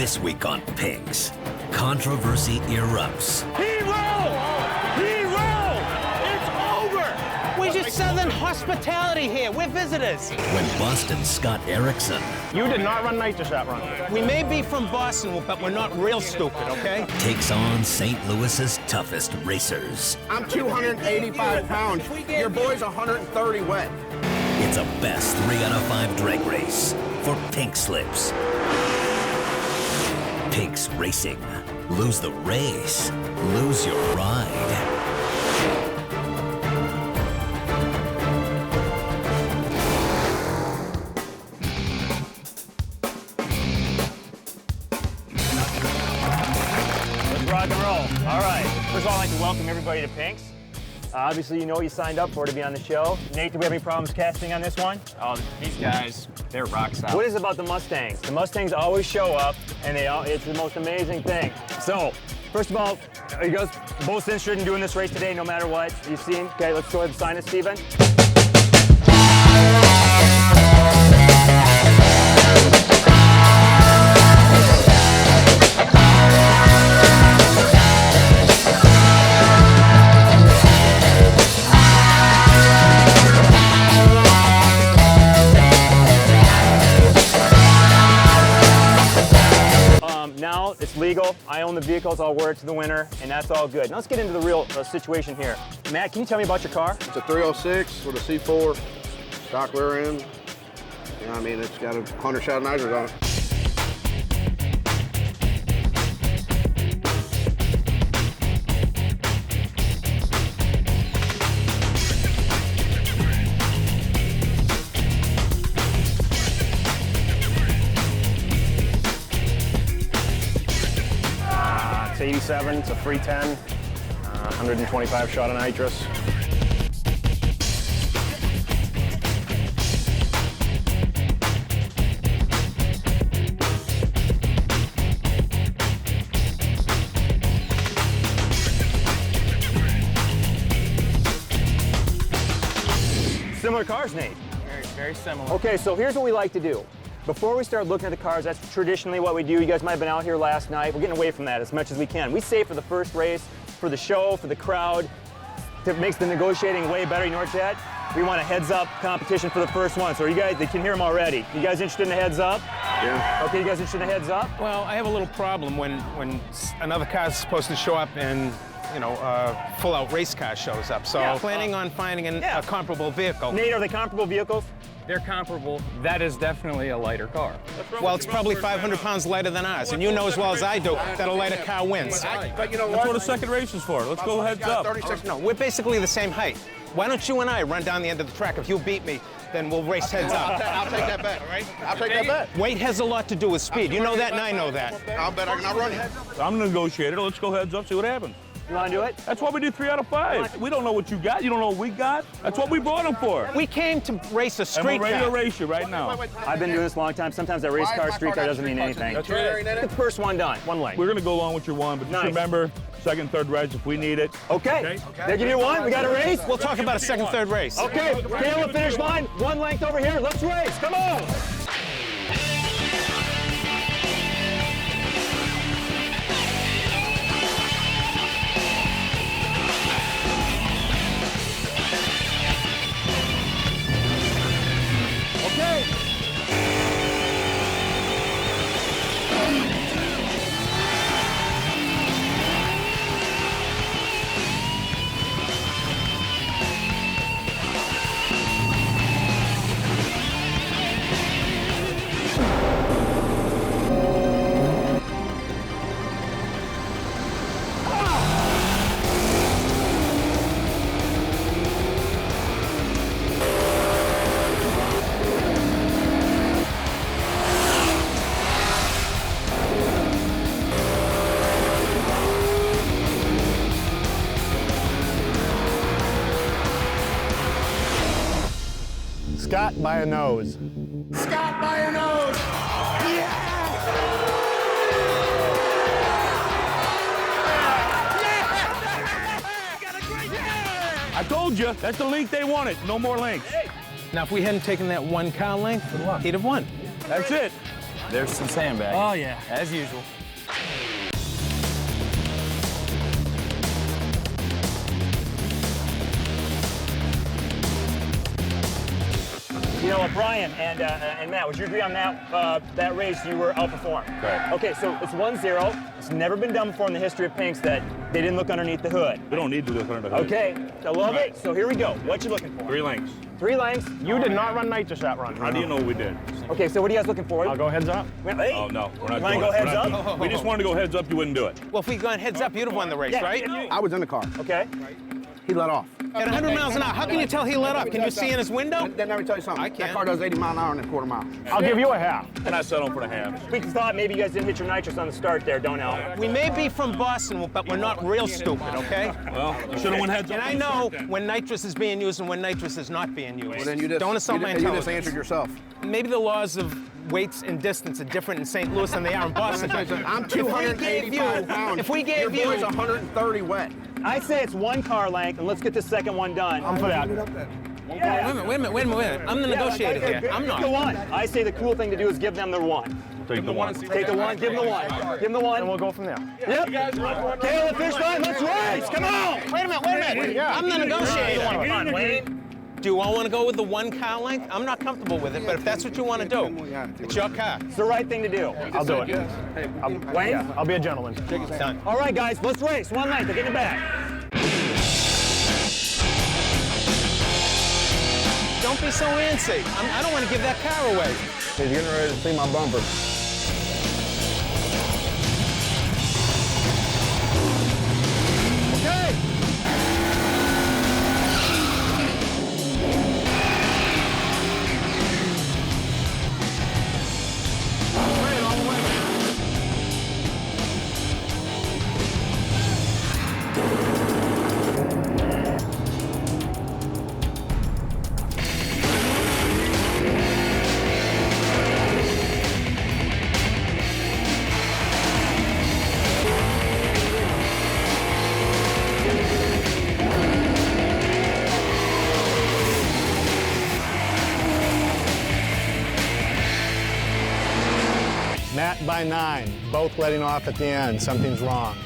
This week on Pinks, controversy erupts. Hero! Hero! It's over! We're just Southern hospitality here. We're visitors. When Boston's Scott Erickson You did not run night to that run. We may be from Boston, but we're not real stupid, okay? takes on St. Louis's toughest racers. I'm 285 pounds. Your boy's 130 wet. It's a best 3 out of 5 drag race for pink slips. Pinks Racing. Lose the race, lose your ride. Rock and roll. All right. First of all, I'd like to welcome everybody to Pinks. Obviously, you know what you signed up for to be on the show. Nate, do we have any problems casting on this one? Oh, these guys, they're rock solid. What is it about the Mustangs? The Mustangs always show up, and it's the most amazing thing. So, first of all, are you guys both interested in doing this race today, no matter what you've seen? Okay, let's go ahead and sign it, Steven. Now it's legal. I own the vehicles. I'll wear it to the winner, and that's all good. Now let's get into the real situation here. Matt, can you tell me about your car? It's a 306 with a C4 stock rear end. You know, I mean, it's got a 100 shot nitrous on it. It's 87, it's a 310, 125 shot of nitrous. Similar cars, Nate. Very similar. Okay, so here's what we like to do. Before we start looking at the cars, that's traditionally what we do. You guys might have been out here last night. We're getting away from that as much as we can. We save for the first race, for the show, for the crowd. It makes the negotiating way better. You know what, Chad? We want a heads-up competition for the first one. So you guys, they can hear them already. You guys interested in the heads-up? Yeah. Okay, you guys interested in the heads-up? Well, I have a little problem when another car's supposed to show up and, you know, a full-out race car shows up. So planning on finding a comparable vehicle. Nate, are they comparable vehicles? They're comparable. That is definitely a lighter car. Well, it's probably 500 pounds lighter than ours, and you know as well as I do that a lighter car wins. But you know That's what? what a second race is for. Let's go heads up. 36. No, we're basically the same height. Why don't you and I run down the end of the track? If you beat me, then we'll race heads up. I'll take that bet, all right? I'll take that bet. Weight has a lot to do with speed. You know that, and I know that. I'll bet I can outrun you. I'm the negotiator. Let's go heads up, see what happens. You want to do it? That's why we do 3 out of 5. We don't know what you got. You don't know what we got. That's what we brought them for. We came to race a And street we're ready to car. race you right now. I've been doing this a long time. Sometimes that race car, street car doesn't mean anything. That's right. Get the first one done, one lane. We're going to go along with your one, but just Nice. remember, second, third reds if we need it. Okay. They give you one. We got a race. We'll talk about a second, third race. Okay. Caleb, finish line. One length over here. Let's race. Come on. Okay. Scott by a nose. Scott by a nose. I told you, that's the link they wanted. No more links. Now, if we hadn't taken that one car length, he'd have won. That's it. There's some sandbags. Oh, yeah. As usual. You know what, Brian and Matt, would you agree on that race you were outperformed? Right. Okay, so it's 1-0. It's never been done before in the history of Pinks that they didn't look underneath the hood. We don't need to look under the hood. Okay, I love it. So here we go. What you looking for? 3 lengths. 3 lengths. You did not run nitrous that run. How do you know we did? Okay, so what are you guys looking for? I'll go heads up. Hey. Oh, no. We're not You wanna doing go it. We're heads not up? doing it. We just wanted to go heads up. You wouldn't do it. Well, if we'd gone heads up, you'd have won the race, Yeah, right? I was in the car. Okay. He let off. At 100 miles an hour, how can you tell he let up? Can you see in his window? Let me tell you something. I can't. That car does 80 mile an hour in a quarter mile. I'll give you a half. And I settled for the half. We thought maybe you guys didn't hit your nitrous on the start there, don't know. We may be from Boston, but we're not real stupid, okay? Well, you should have went heads up. And I know when nitrous is being used and when nitrous is not being used. Well, then you just, Don't insult my you just intelligence. answered yourself. Maybe the laws of weights and distance are different in St. Louis than they are in Boston. I'm 285 pounds. If we gave Your boy's you 130 wet. I say it's 1 car length, and let's get the second one done. I'm for that. Wait a minute. I'm the negotiator here. I'm Take the not. 1. I say the cool thing to do is give them their 1. Take the 1. Take the 1, give them the 1. Give them the 1. And we'll go from there. Yep. Caleb, fish line, let's race. Come on. Wait a minute. I'm the negotiator. Come on, Wayne. Do you all want to go with the 1 car length? I'm not comfortable with it, but if that's what you want to do, it's your car. It's the right thing to do. I'll do it. Wayne? Yeah, I'll be a gentleman. Done. All right, guys, let's race. 1 length, get it back. Don't be so antsy. I don't want to give that car away. He's getting ready to see my bumper. Matt by 9, both letting off at the end. Something's wrong.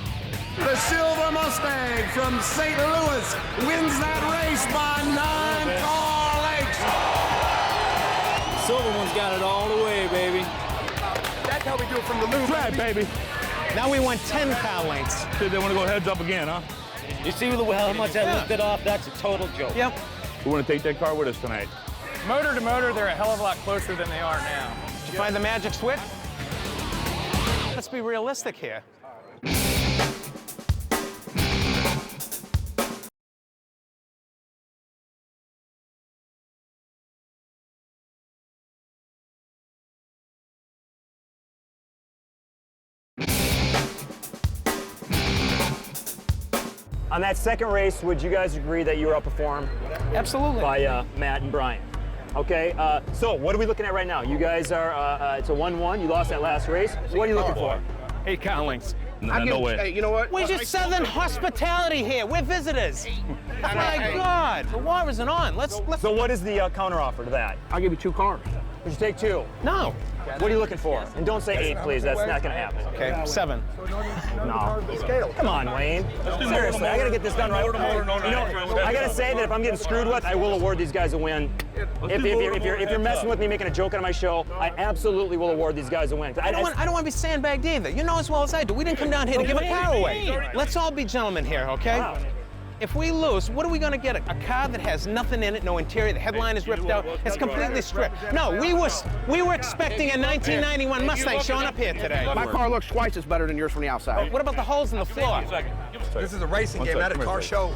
The Silver Mustang from St. Louis wins that race by 9 car lengths. Silver one's got it all the way, baby. That's how we do it from the loop. Right, baby. Now we want 10 car lengths. They want to go heads up again, huh? You see how much I lifted off? That's a total joke. Yep. We want to take that car with us tonight. Motor to motor, they're a hell of a lot closer than they are now. Did you find the magic switch? Let's be realistic here. On that second race, would you guys agree that you were outperformed Absolutely. by Matt and Brian? Okay, so what are we looking at right now? You guys are, it's a 1-1. You lost that last race. What are you looking for? 8 car lengths. No way. Hey, you know what? We're just Southern hospitality here. We're visitors. My God, the war isn't on. Let's. So what is the counter offer to that? I'll give you 2 cars. Would you take 2? No. What are you looking for? And don't say 8, please. That's not going to happen. Okay, 7. No. Come on, Wayne. Seriously, I got to get this done right. You know, I got to say that if I'm getting screwed with, I will award these guys a win. If you're messing with me, making a joke out of my show, I absolutely will award these guys a win. I don't want to be sandbagged either. You know as well as I do. We didn't come down here to give a car away. Let's all be gentlemen here, okay? Wow. If we lose, what are we going to get? A car that has nothing in it, no interior, the headline is ripped out, it's completely stripped. No, we were expecting a 1991 Mustang showing up here today. My car looks twice as better than yours from the outside. What about the holes in the floor? This is a racing game, not a car show.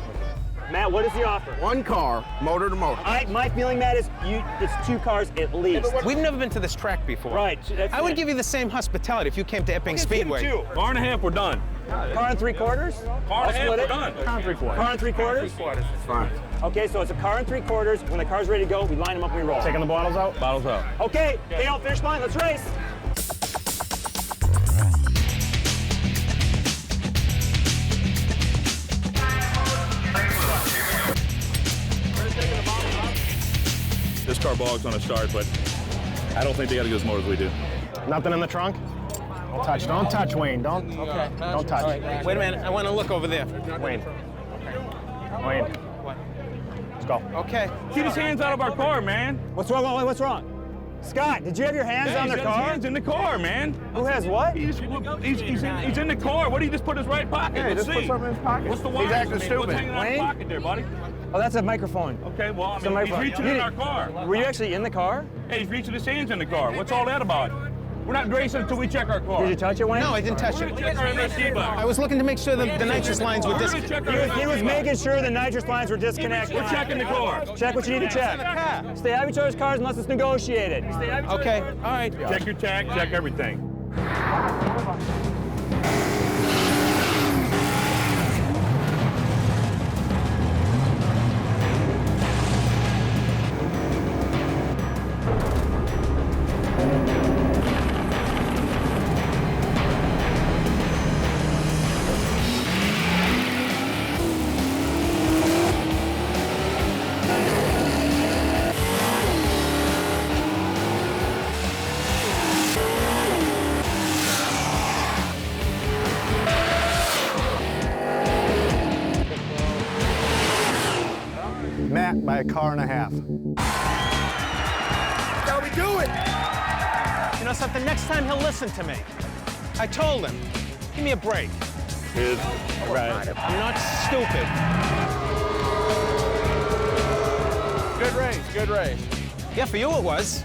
Matt, what is the offer? 1 car, motor to motor. My feeling, Matt, is it's 2 cars at least. We've never been to this track before. Right. I would give you the same hospitality if you came to Epping Speedway. 2. Car and a half, we're done. Car and 3/4? Car and a half, we're done. Car and 3/4. Car and 3/4? Fine. Okay, so it's a car and 3/4. When the car's ready to go, we line them up and we roll. Taking the bottles out? Bottles out. Okay, Dale, finish line, let's race. This car bogs on a start, but I don't think they got to go as more as we do. Nothing in the trunk? Don't touch, Wayne. Don't touch. Wait a minute, I want to look over there. Wayne. Wayne. Let's go. Okay. Keep his hands out of our car, man. What's wrong? What's wrong? Scott, did you have your hands on He's their got his car? hands in the car, man. Who has what? He's in the car. What did he just put in his right pocket? Yeah, Let's just put see. something in his pocket. What's the He's wire? acting What's stupid. hanging out in his Wayne? pocket there, buddy? Oh, that's a microphone. Okay, well, I It's a mean, he's microphone. reaching in our car. Were you actually in the car? Hey, he's reaching his hands in the car. What's all that about? We're not racing until we check our car. Did you touch it, Wayne? No, I didn't touch We're it. gonna check our MSC box. I was looking to make sure the nitrous lines were We're gonna disconnected. check our He was MSC making box. sure the nitrous lines were disconnected. We're checking the car. Check what you need to check. Stay out of each other's cars unless it's negotiated. Okay, all right. Check your tag, check everything. Matt by a car and a half. How we do it? You know something? Next time he'll listen to me. I told him. Give me a break. Right. I'm not stupid. Good race, good race. Yeah, for you it was.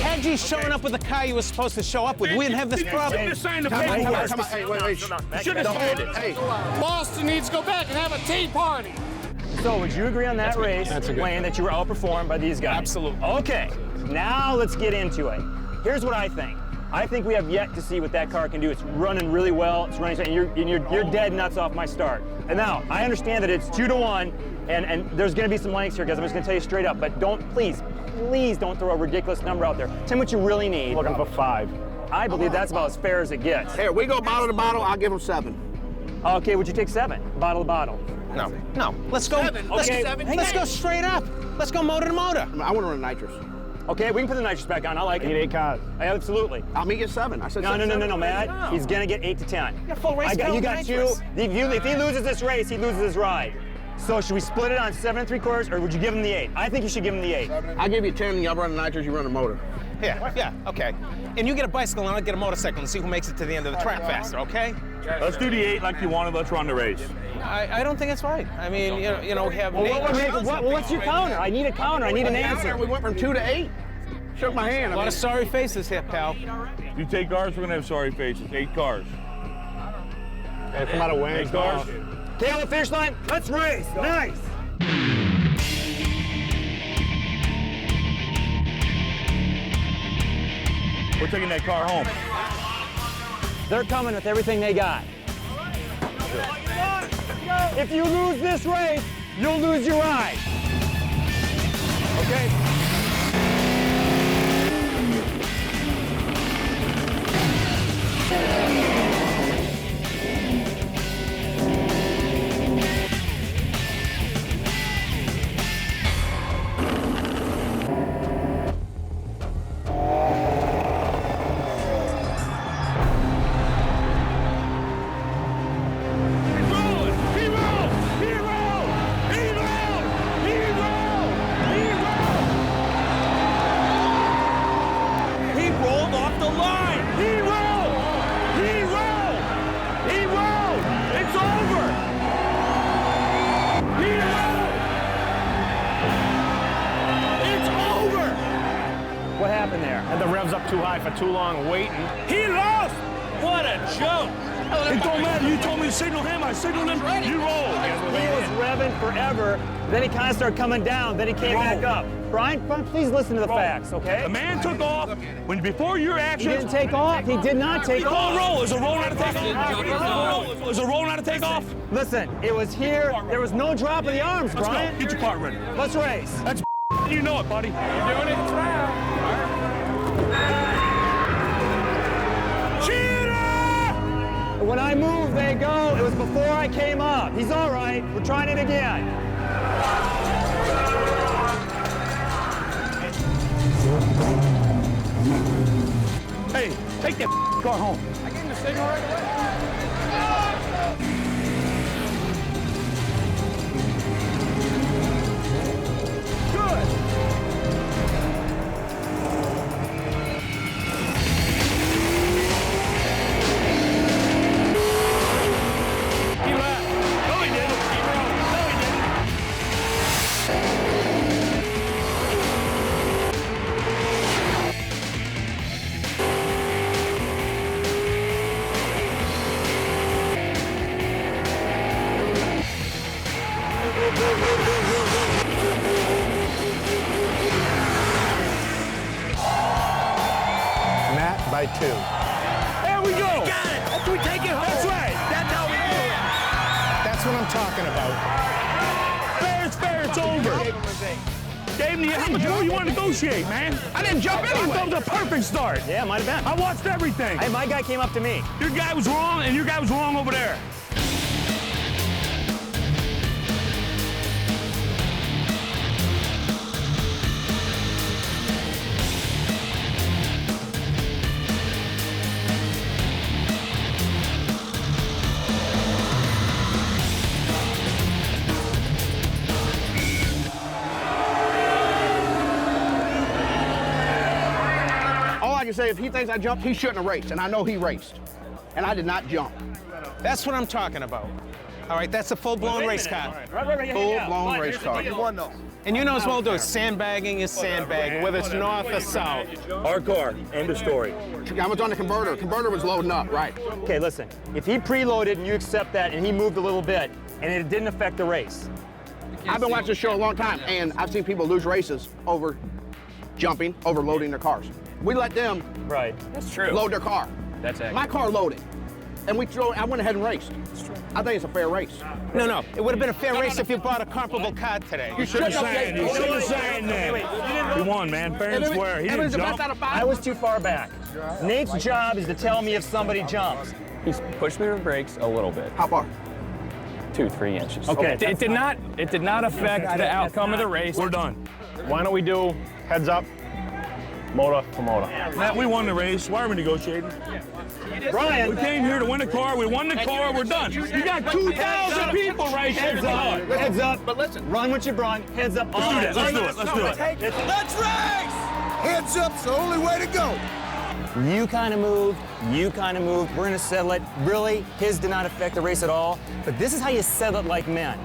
Had you shown up with the car you were supposed to show up with, we wouldn't have this problem. Shouldn't have signed the Come on, paperwork. come on. Hey, wait. Shouldn't have signed it. Hey, Boston needs to go back and have a tea party. So would you agree on that race, Wayne, that you were outperformed by these guys? Absolutely. Okay, now let's get into it. Here's what I think. I think we have yet to see what that car can do. It's running really well. It's running, and you're dead nuts off my start. And now I understand that it's 2-1, and there's going to be some lengths here, guys. I'm just going to tell you straight up. But please don't throw a ridiculous number out there. Tell me what you really need. Looking for 5. I believe that's about as fair as it gets. here, we go bottle to bottle. I'll give him 7. Okay, would you take 7? Bottle to bottle. No. Let's go. Let's go straight up. Let's go motor to motor. I want to run nitrous. Okay, we can put the nitrous back on. I like I need it. 8 cars. Absolutely. I'll meet you at 7. I said No, 7. Matt. He's gonna get 8 to 10. Yeah, full race You got nitrous. 2. If he loses this race, he loses his ride. So should we split it on 7 3/4, or would you give him the 8? I think you should give him the 8. I'll give you 10, and y'all run the nitrous, you run the motor. Yeah, okay. And you get a bicycle and I'll get a motorcycle and see who makes it to the end of the track faster, okay? Let's do the 8 like you wanted. Let's run the race. I don't think it's right. I mean, we have What's your counter? I need a counter. I need an answer. We went from 2 to 8. Shook my hand. A lot of sorry faces here, pal. You take cars, we're gonna have sorry faces. 8 cars. Hey, come out of Wayne's 8 cars. Okay, on the finish line, let's race. Nice. We're taking that car home. They're coming with everything they got. If you lose this race, you'll lose your ride. Okay? What happened there? Had the revs up too high for too long waiting. He lost! What a joke! It don't matter. You told me to signal him. I signaled him. You roll. He was revving forever. Then he kind of started coming down. Then he came back up. Brian, please listen to the facts, okay? The man took off before your He action. didn't take off. He did not take off. Roll. Is a roll not a takeoff? Is a roll not a takeoff? Listen, it was here. There was no drop of the arms, Let's Brian. go. Get your car ready. Let's race. That's you know it, buddy. You're doing it round. When I move, they go. It was before I came up. He's all right. We're trying it again. Hey, take that car home. I gave him the signal right away. Matt by 2. There we go. We got it. That's we take it home. That's right. That's how we do it. That's what I'm talking about. Fair is fair. It's over. Gave me how much more you want to negotiate, man? I didn't jump anyway. That was a perfect start. Yeah, might have been. I watched everything. Hey, my guy came up to me. Your guy was wrong, and your guy was wrong over there. I can say if he thinks I jumped, he shouldn't have raced, and I know he raced. And I did not jump. That's what I'm talking about. All right, that's a full-blown race car. Full-blown race car. You won, though. And you know as well, dude, sandbagging is sandbagging, whether it's north or south. Our car. End of story. I was on the converter. Converter was loading up, right? Okay, listen. If he preloaded and you accept that and he moved a little bit and it didn't affect the race. I've been watching this show a long time, and I've seen people lose races over jumping, overloading their cars. We let them That's true. load their car. That's accurate. My car loaded. And I went ahead and raced. I think it's a fair race. No, it would have been a fair race if you bought a comparable car today. You should have saying. You should have saying that. You won, man. Fair and square. He didn't jump. I was too far back. Nate's job is to tell me if somebody jumps. He's pushed me with brakes a little bit. How far? 2-3 inches. Okay. It did not affect the outcome of the race. We're done. Why don't we do heads up, motor to motor? Matt, we won the race. Why are we negotiating? Brian, We came here to win the car. We won the car. We're done. You got 2,000 people right here. heads up. But listen. Run what you brung. Heads up. Let's do that. Let's do it. Let's do it. Let's race! Heads up's the only way to go. You kind of moved. You kind of moved. We're going to settle it. Really, his did not affect the race at all. But this is how you settle it like men.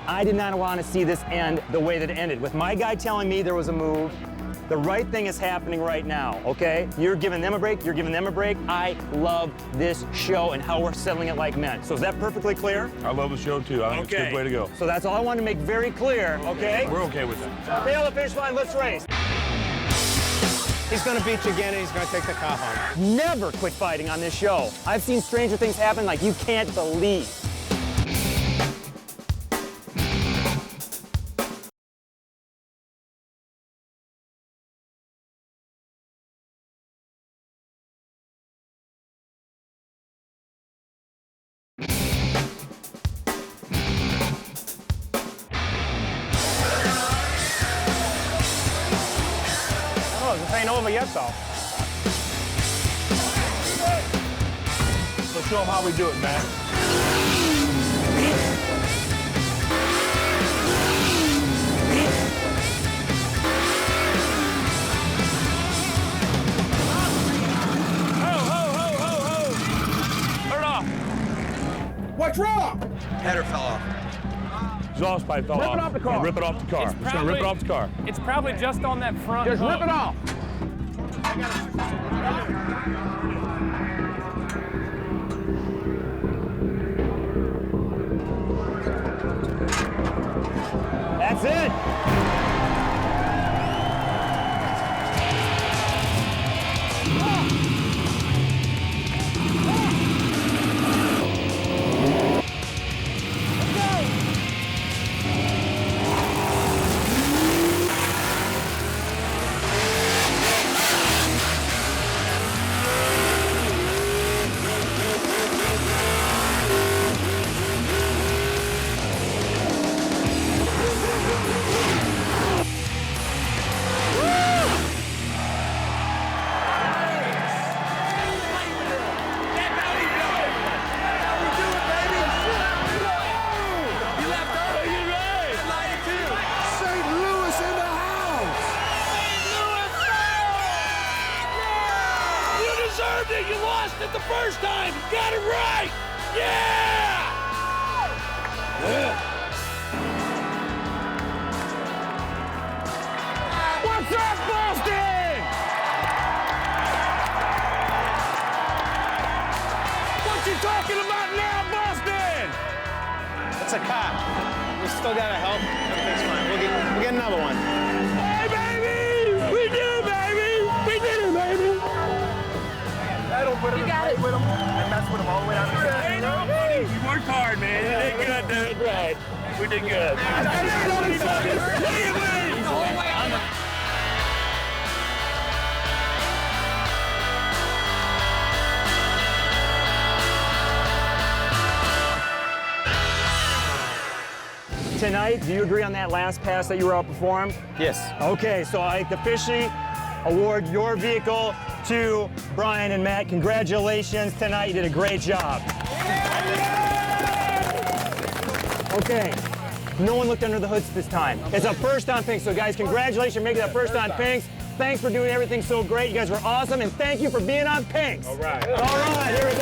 I did not want to see this end the way that it ended. With my guy telling me there was a move, the right thing is happening right now, okay? You're giving them a break, you're giving them a break. I love this show and how we're settling it like men. So is that perfectly clear? I love the show, too. I think it's a good way to go. So that's all I wanted to make very clear, okay? We're okay with that. Stay on the finish line, let's race. He's going to beat you again, and he's going to take the car home. Never quit fighting on this show. I've seen stranger things happen like you can't believe. This ain't over yet, though. Let's show them how we do it, man. Turn it off. What's wrong? Header fell off. Exhaust pipe fell off. Rip it off the car. Rip it off the car. It's gonna rip it off the car. It's probably just on that front Just hook. rip it off. first time. You got it right. Yeah! What's up, Boston? What you talking about now, Boston? It's a car. We still gotta help. Everything's fine. We'll get another one. Hey, baby! We did it, baby! We did it, baby! I don't put him with him. I messed with him all the way down to the side. You worked hard, man. You did good, dude. Right. We did good. Tonight, do you agree on that last pass that you were outperformed? Yes. Okay, so I officially award your vehicle to Brian and Matt. Congratulations tonight, you did a great job. Okay, no one looked under the hoods this time. It's a first on Pinks, so guys, congratulations for making that first on Pinks. Thanks for doing everything so great. You guys were awesome, and thank you for being on Pinks. All right, here we go.